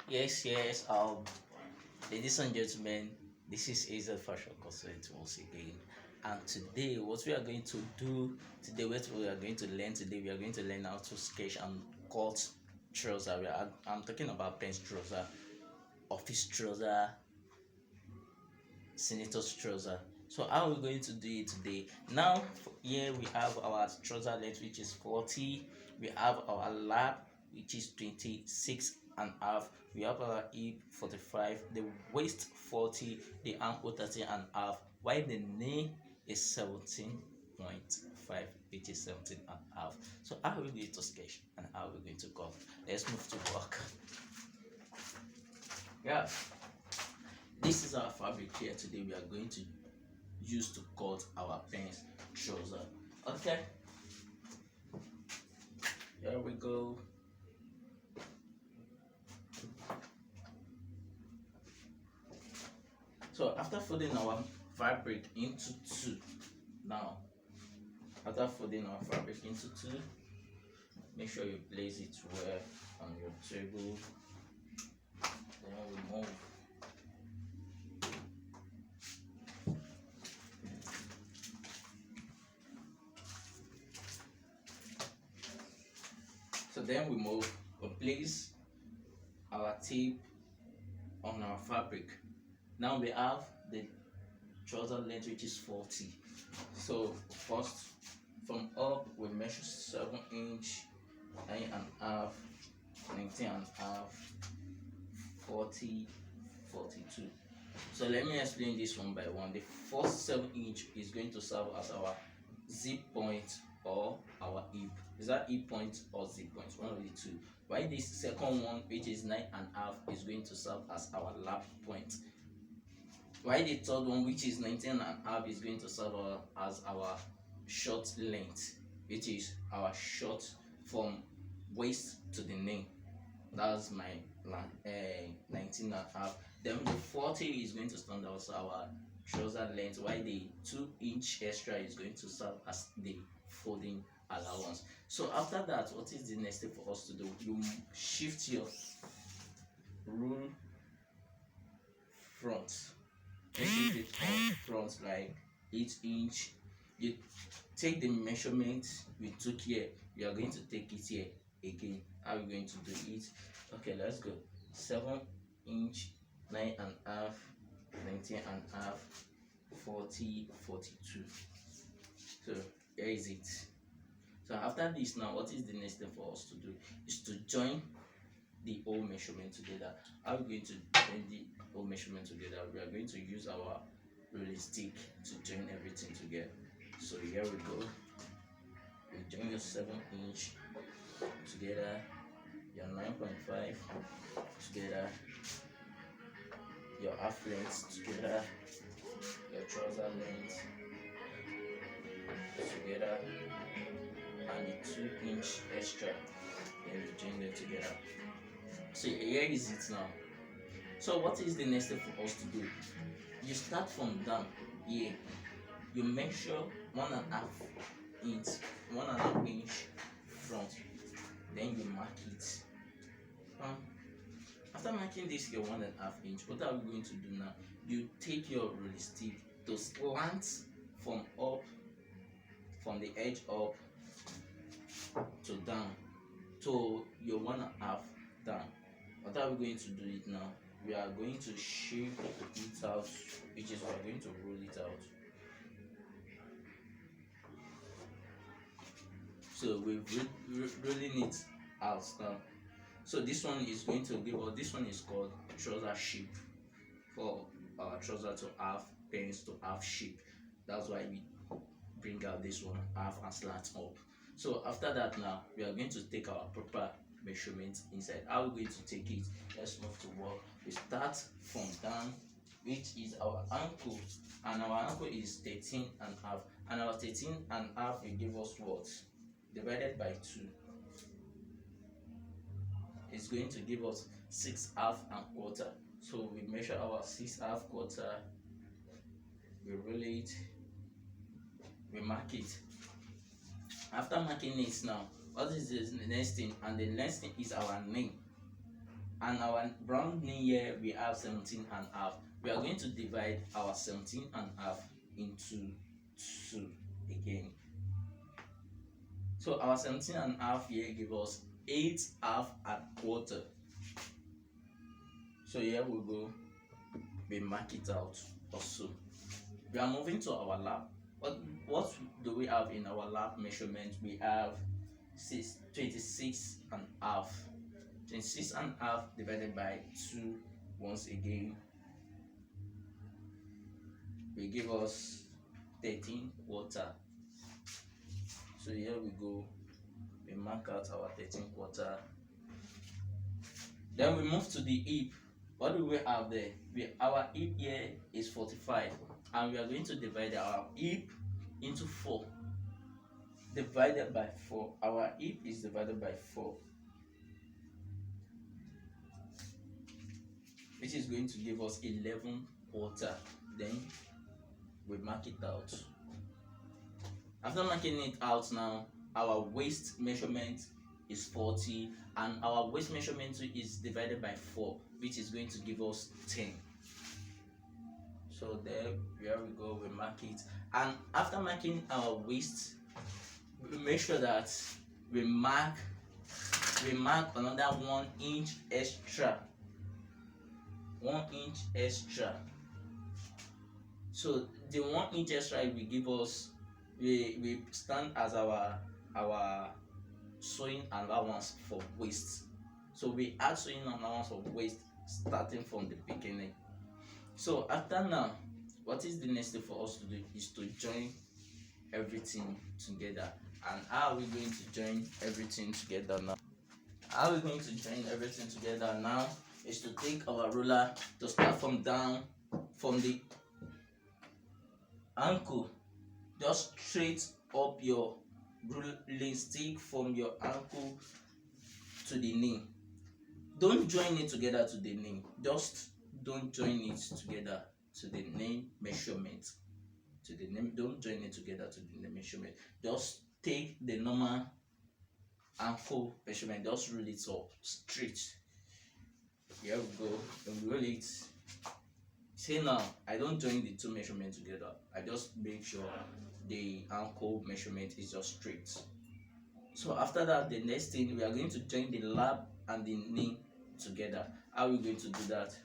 Yes. Ladies and gentlemen, this is Azel Fashion Consultant once again. And today, what we are going to do today, what we are going to learn today, we are going to learn how to sketch and cut trouser. I'm talking about pants trouser, office trouser, senator's trouser. So how are we going to do it today? Now, here we have our trouser length, which is 40. We have our lap, which is 26.5. We have our hip 45, the waist 40, the ankle 13.5. While the knee is 17.5, which is 17.5. So how are we going to sketch and how are we going to cut? Let's move to work. Yeah, this is our fabric here. Today we are going to use to cut our pants trouser. Okay, here we go. So after folding our fabric into two, now after folding our fabric into two, make sure you place it well on your table. Then we move. So then we place our tape on our fabric. Now we have the trouser length, which is 40. So first, from up we measure 7-inch, 9.5, 19.5, 40, 42. So let me explain this one by one. The first 7-inch is going to serve as our zip point or our hip. Is that hip point or zip point? One of the two. While this second one, which is 9.5, is going to serve as our lap point. While the third one, which is 19.5, is going to serve as our short length, which is our short from waist to the knee. That's my 19.5. Then the 40 is going to stand as our trouser length, while the 2-inch extra is going to serve as the folding allowance. So after that, what is the next step for us to do? You shift your rule front. Shift it front like 8-inch. You take the measurement we took here, you are going to take it here again. How are we going to do it? Okay, let's go. 7-inch, 9.5, 19.5, 40, 42. So here is it. So after this, now what is the next step for us to do? Is to join the whole measurement together. How are we going to join the whole measurement together? We are going to use our rolling stick to join everything together. So here we go. You join your 7-inch together, your 9.5 together, your half length together, your trouser length together, and the 2-inch extra. Then you join them together. So here is it now. So what is the next step for us to do? You start from down here. You measure 1.5 inch, 1.5 inch front. Then you mark it. After marking this your 1.5 inch, what are we going to do now? You take your rolling stick to slant from the edge up to down to your 1.5 down. What are we going to do it now? We are going to shape it out, which is we are going to roll it out. So we're rolling it out now. So this one is going to give us, this one is called trouser shape, for our trouser to have pants to have shape. That's why we bring out this one, half and slant up. So after that, now we are going to take our proper measurement inside. How are we going to take it? Let's move to work. We start from down, which is our ankle, and our ankle is 13.5, and our 13.5 will give us what? Divided by 2 is going to give us 6.5 1/4. So we measure our 6.5 1/4, we roll it, we mark it. After marking it, now what is the next thing? And the next thing is our knee. and our round knee here we have 17 and half. We are going to divide our 17 and half into 2 again. So our 17 and half here give us 8 half and quarter. So here we go, we mark it out also. We are moving to our lap. What do we have in our lap measurement? We have 26 and half. 26 and half divided by 2 once again will give us 13 quarter. So here we go, we mark out our 13 quarter. Then we move to the hip. What do we have there? Our hip here is 45, and we are going to divide our hip into 4. Divided by 4. Our hip is divided by 4, which is going to give us 11 quarter. Then we mark it out. After marking it out now, our waist measurement is 40, and our waist measurement is divided by 4, which is going to give us 10. So there we go, we mark it. And after marking our waist, we make sure that we mark another 1 inch extra. 1 inch extra. So the 1 inch extra will give us, we stand as our sewing allowance for waist. So we add sewing allowance for waist starting from the beginning. So after now, what is the next thing for us to do is to join everything together. And how are we going to join everything together now? How are we going to join everything together now is to take our ruler, to start from down, from the ankle, just straight up your ruling stick from your ankle to the knee. Don't join it together to the knee. Just don't join it together to the knee measurement. To the knee, don't join it together to the knee measurement. Just take the normal ankle measurement. Just roll it up straight. Here we go. And roll it. See now, I don't join the 2 measurements together. I just make sure the ankle measurement is just straight. So after that, the next thing, we are going to join the lap and the knee together. How are we going to do that?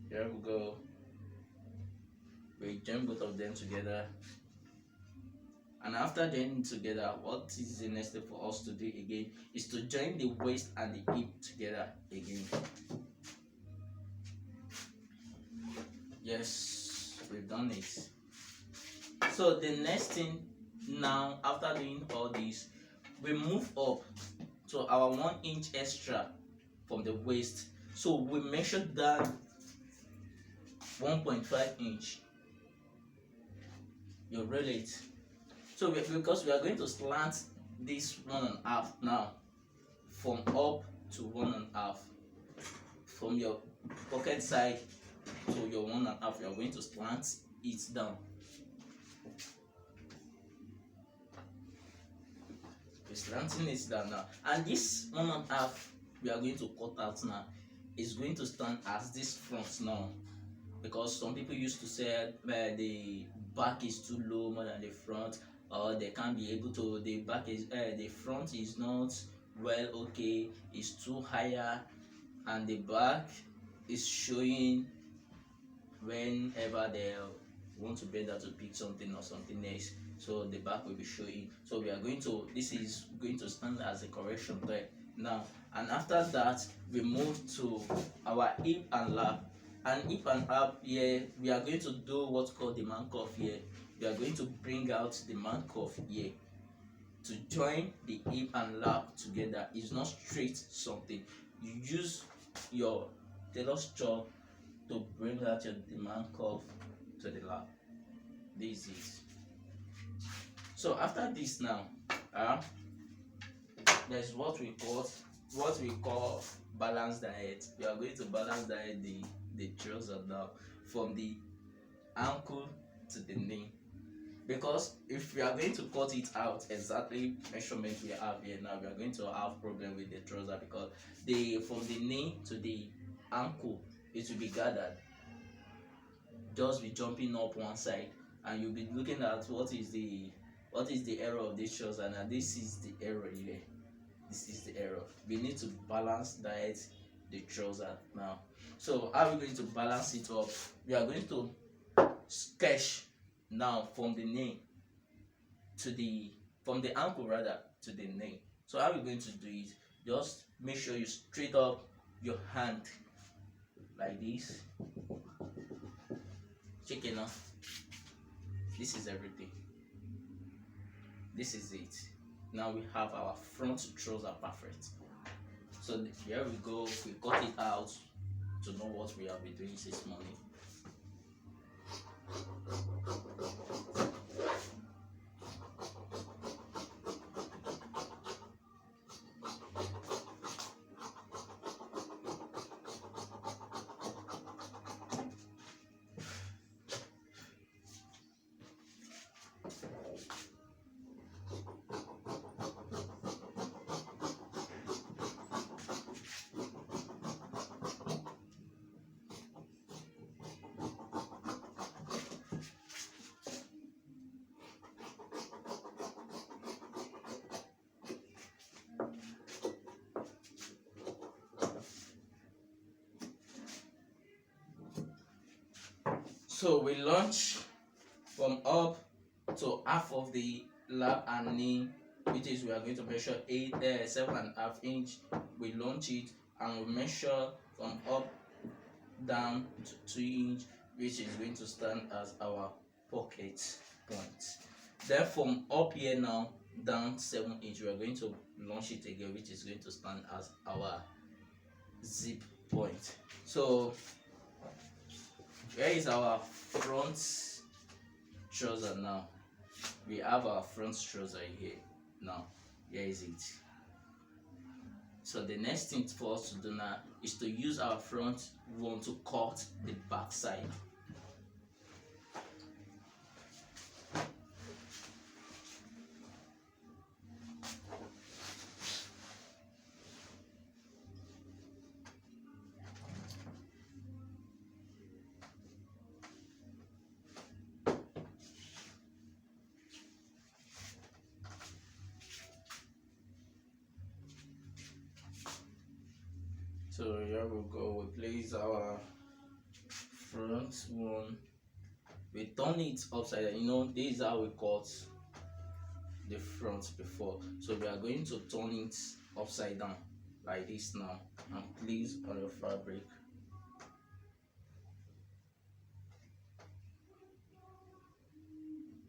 Here we go. We join both of them together. And after joining together, what is the next step for us to do again is to join the waist and the hip together again. Yes, we've done it. So the next thing now, after doing all this, we move up to our 1 inch extra from the waist. So we measure down 1.5 inch. You roll it. So because we are going to slant this 1.5 now, from up to 1.5, from your pocket side to your 1.5, you are going to slant it down. We're slanting it down now, and this 1.5 we are going to cut out now is going to stand as this front now, because some people used to say the back is too low more than the front, or they can't be able to, the back is the front is not well okay, it's too higher, and the back is showing whenever they want to bend down to pick something or something else, so the back will be showing. So we are going to, this is going to stand as a correction there now. And after that, we move to our hip and lap. And hip and lap here, we are going to do what's called the man cuff here. We are going to bring out the man cuff here to join the hip and lap together. It's not straight something. You use your tailor's chalk to bring out your man cuff to the lap. This is. So after this now, there's what we call balance diet. We are going to balance diet the trouser now from the ankle to the knee. because if we are going to cut it out exactly measurement we have here now, we are going to have problem with the trouser, because the from the knee to the ankle it will be gathered, just be jumping up one side, and you'll be looking at what is the error of this trouser, and this is the error here. This is the error. We need to balance that the trouser now. So how are we going to balance it up? We are going to sketch now from the knee to the from the ankle rather to the knee. So how are we going to do it? Just make sure you straight up your hand like this. Check it now. This is everything. This is it. Now we have our front trouser perfect. So here we go. We cut it out to know what we have been doing this morning. So we launch from up to half of the lap and knee, which is we are going to measure 7.5 inch. We launch it and we measure from up down to 2 inch, which is going to stand as our pocket point. Then from up here now down 7 inch, we are going to launch it again, which is going to stand as our zip point. So here is our front trouser now. We have our front trouser here now. Here is it. So the next thing for us to do now is to use our front one to cut the back side. So here we go. We place our front one. We turn it upside down. You know, this is how we cut the front before. So we are going to turn it upside down like this now, and place on your fabric.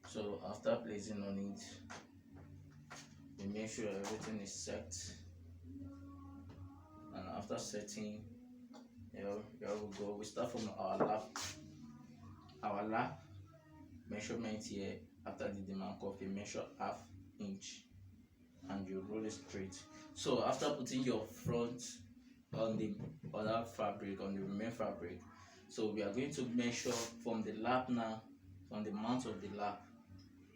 So after placing on it, we make sure everything is set. And after setting, here we go. We start from our lap measurement here. After the demand curve, you measure half inch and you roll it straight. So after putting your front on the other fabric, on the main fabric, so we are going to measure from the lap now, from the mount of the lap,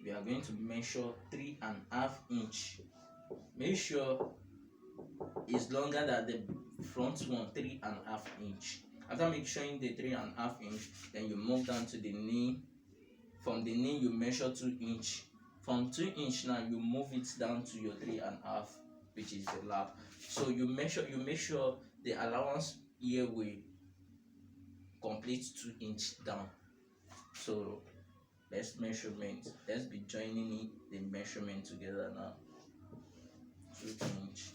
we are going to measure 3.5 inch. Make sure is longer than the front one, 3.5 inch. After measuring the 3.5 inch, then you move down to the knee. From the knee you measure 2 inch. From 2 inch now you move it down to your 3.5, which is the lap. So you make sure the allowance here will complete 2 inch down. So let's be joining the measurement together now. 2 inch.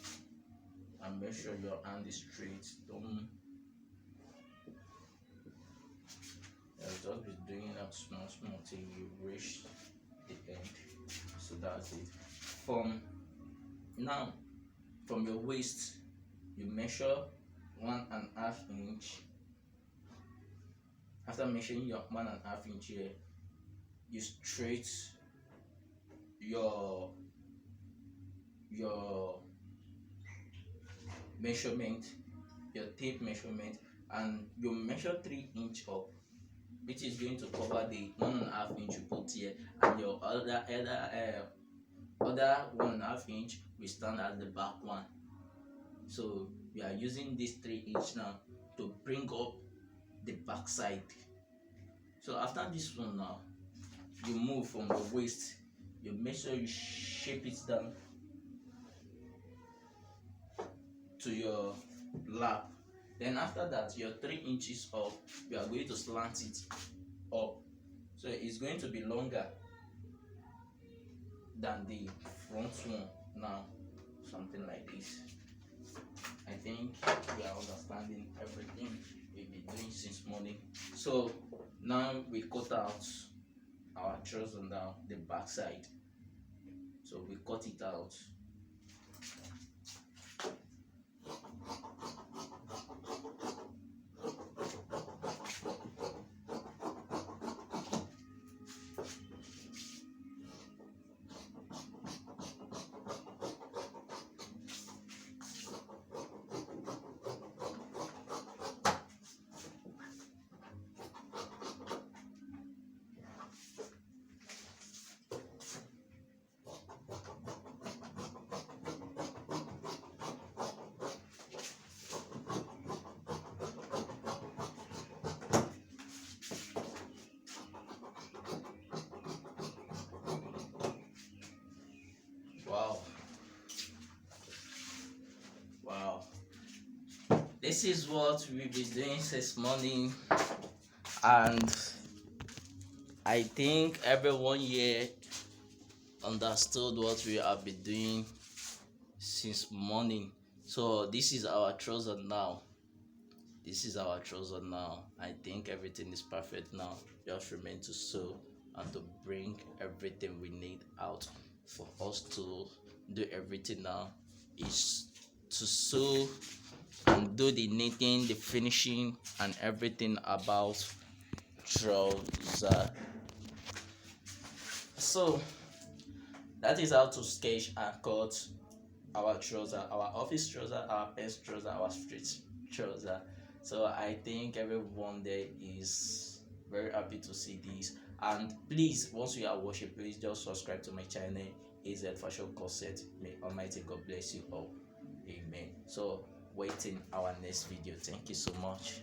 And make sure your hand is straight. Don't just be doing that small till you reach the end. So that's it. From your waist, you measure 1.5 inch. After measuring your 1.5 inch here, you straight your measurement, your tape measurement, and you measure 3 inch up. which is going to cover the 1.5 inch you put here, and your other 1.5 inch will stand as the back one. So we are using this 3 inch now to bring up the back side. So after this one now, you move from the waist, you make sure you shape it down to your lap. Then after that, your 3 inches up, you are going to slant it up, so it's going to be longer than the front one now, something like this. I think we are understanding everything we've been doing since morning. So now we cut out our trouser now, the back side. So we cut it out. Wow. Wow. This is what we've been doing since morning, and I think everyone here understood what we have been doing since morning. So this is our trouser now. This is our trouser now. I think everything is perfect now. Just remain to sew and to bring everything we need out. For us to do everything now is to sew and do the knitting, the finishing, and everything about trouser. So that is how to sketch and cut our trouser, our office trouser, our pants trouser, our street trouser. So I think everyone there is very happy to see this. And please, once you are watching, please just subscribe to my channel, AZ Fashion Corset. May Almighty God bless you all. Amen. So waiting our next video. Thank you so much.